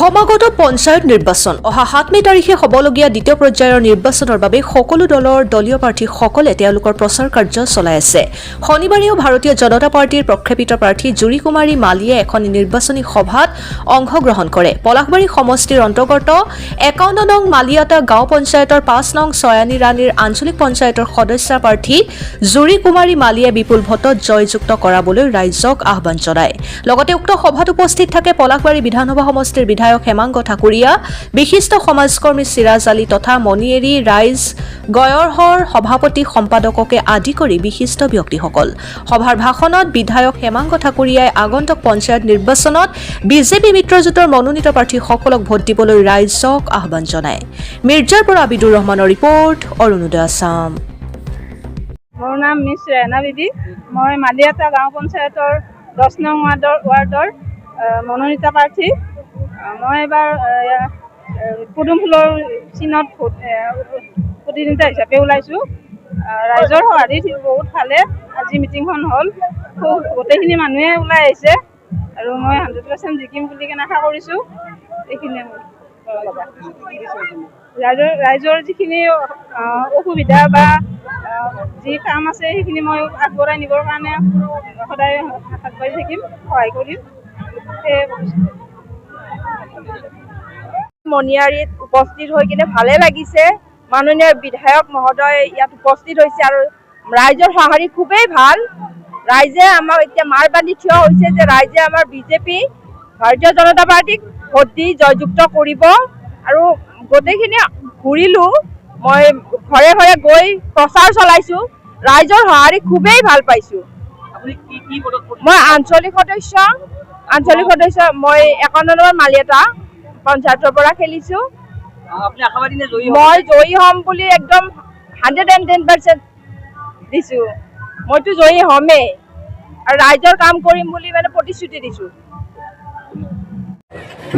সমাগত পঞ্চায়ত নিৰ্বাচন অহা ৭ মে তাৰিখে হ'বলগীয়া দ্বিতীয় পৰ্যায়ৰ নিৰ্বাচনৰ বাবে সকলো দলৰ দলীয় প্ৰাৰ্থীসকলে তেওঁলোকৰ প্ৰচাৰ কাৰ্য চলাই আছে। শনিবাৰেও ভাৰতীয় জনতা পাৰ্টীৰ প্ৰক্ষেপিত প্ৰাৰ্থী জুৰি কুমাৰী মালিয়ে এখন নিৰ্বাচনী সভাত অংশগ্ৰহণ কৰে। পলাশবাৰী সমষ্টিৰ অন্তৰ্গত ৫১ নং মালিয়াটা গাঁও পঞ্চায়তৰ ৫ নং ছয়ানী ৰাণীৰ আঞ্চলিক পঞ্চায়তৰ সদস্য প্ৰাৰ্থী জুৰি কুমাৰী মালিয়ে বিপুল ভোটত জয়যুক্ত কৰাবলৈ ৰাইজক আহ্বান জনায়। লগতে উক্ত সভাত উপস্থিত থাকে পলাশবাৰী বিধানসভা সমষ্টিৰ বিধায়ক হেমাংগ ঠাকুৰীয়া, বিশিষ্ট সমাজকৰ্মী চিৰাজ আলী তথা মণিয়েৰী ৰাইজ গয়ৰহৰ সভাপতি সম্পাদককে আদি কৰি বিশিষ্ট ব্যক্তিসকল। সভাৰ ভাষণত বিধায়ক হেমাংগ ঠাকুৰীয়াই আগন্তুক পঞ্চায়ত নিৰ্বাচনত বিজেপি মিত্ৰজোঁটৰ মনোনীত প্ৰাৰ্থীসকলক ভোট দিবলৈ ৰাইজক আহ্বান জনায়। মিৰ্জাৰ পৰা আবিদুৰ ৰহমানৰ ৰিপৰ্ট, অৰুণোদয় আছাম। মোৰ নাম মিছ ৰেহনা বিবি। মই মালিয়াটা গাঁও পঞ্চায়তৰ 10 নং ৱাৰ্ডৰ মনোনীত প্ৰাৰ্থী। মই এবাৰ পদুম ফুলৰ চিনত প্ৰতিনিধিত্ব হিচাপে ওলাইছোঁ। ৰাইজৰ সঁহাৰি বহুত ভালে। আজি মিটিংখন হ'ল, গোটেইখিনি মানুহে ওলাই আহিছে আৰু মই 100% জিকিম বুলি আশা কৰিছোঁ। এইখিনিয়ে ৰাইজৰ যিখিনি অসুবিধা বা যি কাম আছে সেইখিনি মই আগবঢ়াই নিবৰ কাৰণে সদায় আগবাঢ়ি থাকিম, সহায় কৰিম। মণিয়াৰীত উপস্থিত হৈ কিনে ভালে লাগিছে। মাননীয় বিধায়ক মহোদয় ইয়াত উপস্থিত হৈছে আৰু ৰাইজৰ সঁহাৰি খুবেই ভাল। ৰাইজে আমাক এতিয়া মাৰ বান্ধি থিয় হৈছে যে ৰাইজে আমাৰ বিজেপি ভাৰতীয় জনতা পাৰ্টীক ভোট দি জয়যুক্ত কৰিব। আৰু গোটেইখিনি ঘূৰিলোঁ, মই ঘৰে ঘৰে গৈ প্ৰচাৰ চলাইছোঁ। ৰাইজৰ সঁহাৰি খুবেই ভাল পাইছোঁ। মই আঞ্চলিক সদস্য মই ৫১ নম্বৰ মালিয়াটা পঞ্চায়তৰ পৰা খেলিছোঁ। মই জয়ী হ'ম বুলি একদম 110% দিছোঁ। মইতো জয়ী হ'মেই আৰু ৰাইজৰ কাম কৰিম বুলি প্ৰতিশ্ৰুতি দিছোঁ।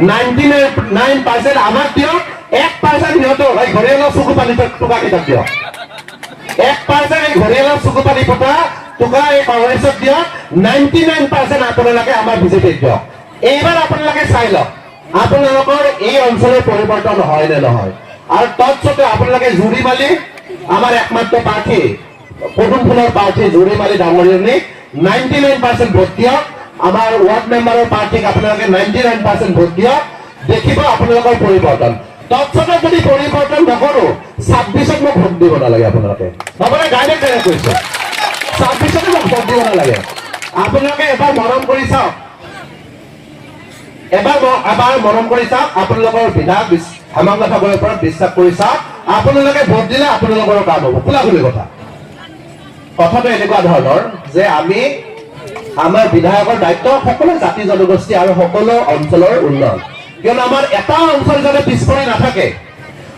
99% আমাক দিয়ক, 1% সিহঁতক এই ঘৰিয়ালৰ চকু পানী টকা কেইটাক দিয়ক। 1% এই ঘৰিয়ালৰ চকু পানী পতা টকা এই কংগ্ৰেছক দিয়ক। 99% আপোনালোকে আমাৰ বিজেপিক দিয়ক। এইবাৰ আপোনালোকে চাই লওক আপোনালোকৰ এই অঞ্চলৰ পৰিৱৰ্তন হয় নে নহয়। আৰু তৎসত্ত্বে আপোনালোকে জুৰি মালি আমাৰ একমাত্ৰ প্ৰাৰ্থী পদুম ফুলৰ প্ৰাৰ্থী জুৰি মালি ডাঙৰীয়ানীক 99% ভোট দিয়ক। আমাৰ ৱাৰ্ড মেম্বাৰৰ প্ৰাৰ্থীক আপোনালোকে 99% ভোট দিয়ক। দেখিব আপোনালোকৰ পৰিৱৰ্তন। তৎসত্ত্বে যদি পৰিৱৰ্তন নকৰোঁ 26ত মোক ভোট দিব নালাগে। আপোনালোকে নবলে ডাইৰেক্ট কৈছে 26ত মোক ভোট দিব নালাগে। আপোনালোকে এবাৰ মৰম কৰি চাওক, এবাৰ মৰম কৰি চাওক। আপোনালোকৰ বিধায়ক হেমাংগ ঠাকুৰৰ ওপৰত বিশ্বাস কৰি চাওক। আপোনালোকে ভোট দিলে আপোনালোকৰ কাম হ'ব। খোলাখুলি কথাটো এনেকুৱা ধৰণৰ যে আমি আমাৰ বিধায়কৰ দায়িত্ব সকলো জাতি জনগোষ্ঠী আৰু সকলো অঞ্চলৰ উন্নয়ন। কিয়নো আমাৰ এটা অঞ্চল যাতে পিছপৰি নাথাকে,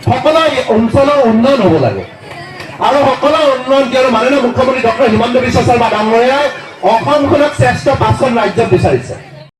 সকলো অঞ্চলৰ উন্নয়ন হ'ব লাগে। আৰু সকলো উন্নয়ন কিয়নো মাননীয় মুখ্যমন্ত্ৰী ডক্টৰ হিমন্ত বিশ্ব শৰ্মা ডাঙৰীয়াই অসমখনক শ্ৰেষ্ঠ 5খন ৰাজ্যত বিচাৰিছে।